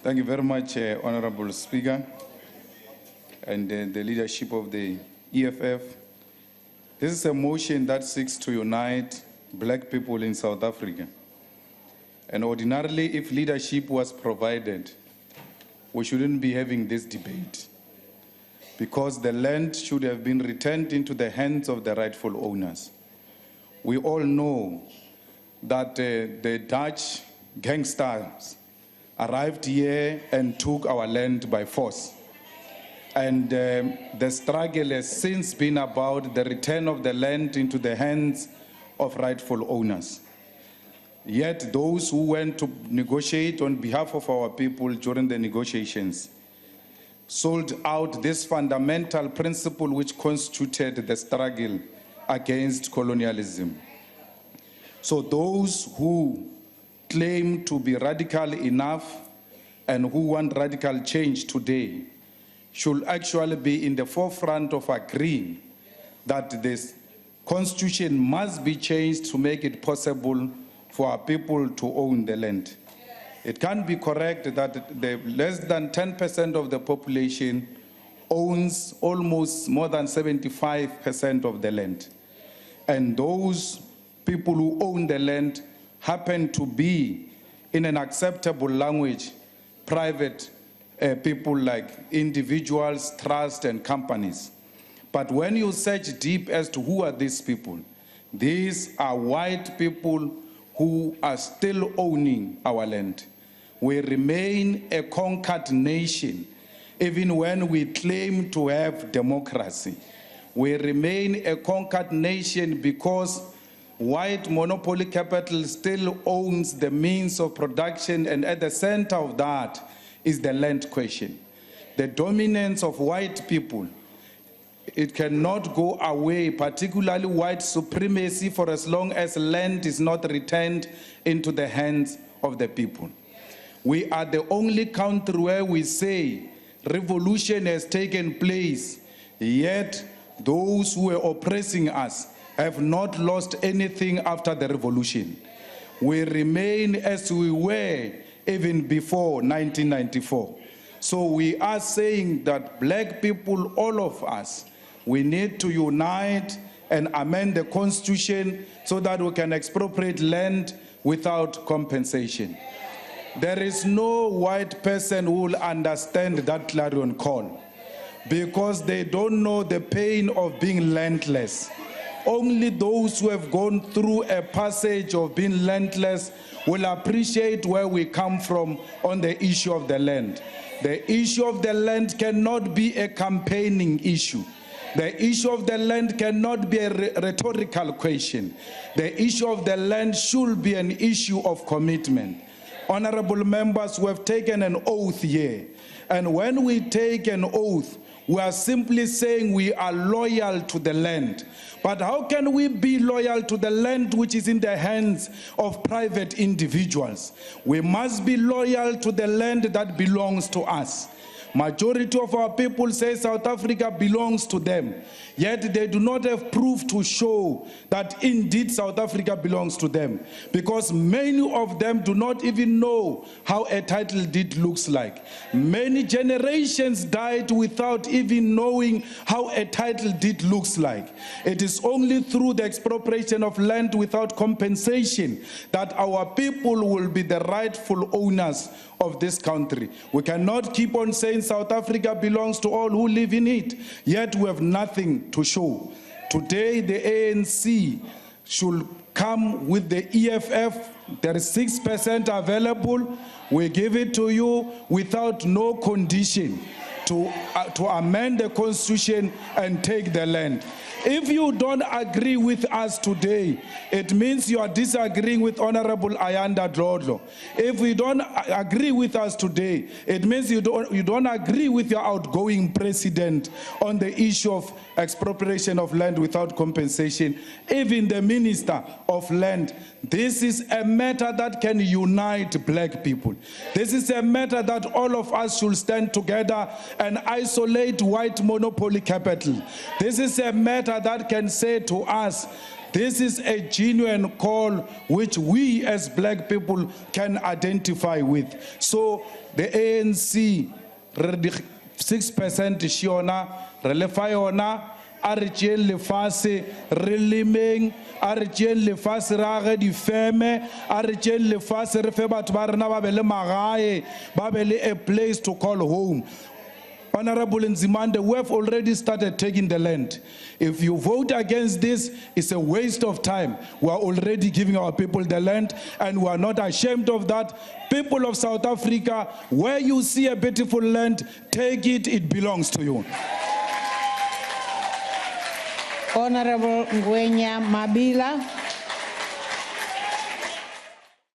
Thank you very much, Honorable Speaker, and the leadership of the EFF. This is a motion that seeks to unite black people in South Africa. And ordinarily, if leadership was provided, we shouldn't be having this debate, because the land should have been returned into the hands of the rightful owners. We all know that the Dutch gangsters arrived here and took our land by force. And the struggle has since been about the return of the land into the hands of rightful owners. Yet those who went to negotiate on behalf of our people during the negotiations sold out this fundamental principle which constituted the struggle against colonialism. So those who claim to be radical enough and who want radical change today should actually be in the forefront of agreeing that this constitution must be changed to make it possible for our people to own the land. It can't be correct that the less than 10% of the population owns almost more than 75% of the land. And those people who own the land happen to be, in an acceptable language, private people like individuals, trusts, and companies. But when you search deep as to who are these people, these are white people who are still owning our land. We remain a conquered nation, even when we claim to have democracy. We remain a conquered nation because white monopoly capital still owns the means of production, and at the center of that is the land question. The dominance of white people, it cannot go away, particularly white supremacy, for as long as land is not returned into the hands of the people. We are the only country where we say revolution has taken place, yet those who are oppressing us have not lost anything after the revolution. We remain as we were even before 1994. So we are saying that black people, all of us, we need to unite and amend the constitution so that we can expropriate land without compensation. There is no white person who will understand that clarion call, because they don't know the pain of being landless. Only those who have gone through a passage of being landless will appreciate where we come from on the issue of the land. The issue of the land cannot be a campaigning issue. The issue of the land cannot be a rhetorical question. The issue of the land should be an issue of commitment. Honorable members, we have taken an oath here. And when we take an oath, we are simply saying we are loyal to the land. But how can we be loyal to the land which is in the hands of private individuals? We must be loyal to the land that belongs to us. Majority of our people say South Africa belongs to them, yet they do not have proof to show that indeed South Africa belongs to them, because many of them do not even know how a title deed looks like. Many generations died without even knowing how a title deed looks like. It is only through the expropriation of land without compensation that our people will be the rightful owners of this country. We cannot keep on saying South Africa belongs to all who live in it, yet we have nothing to show. Today, the ANC should come with the EFF. There is 6% available. We give it to you without no condition to amend the constitution and take the land. If you don't agree with us today, it means you are disagreeing with Honorable Ayanda Dlodlo. If you don't agree with us today, it means you don't agree with your outgoing president on the issue of expropriation of land without compensation, even the Minister of Land. This is a matter that can unite black people. This is a matter that all of us should stand together and isolate white monopoly capital. This is a matter that can say to us, This is a genuine call which we as black people can identify with. So the ANC, 6% shiona, relefa yona, arjel le fase, relimeng, arjel le fase rage di feme, arjel le fase refe batho ba rena ba be le magae, ba be le a place to call home. Honorable Nzimande, we have already started taking the land. If you vote against this, it's a waste of time. We are already giving our people the land, and we are not ashamed of that. People of South Africa, where you see a beautiful land, take it, it belongs to you. Honorable Ngwenya Mabila.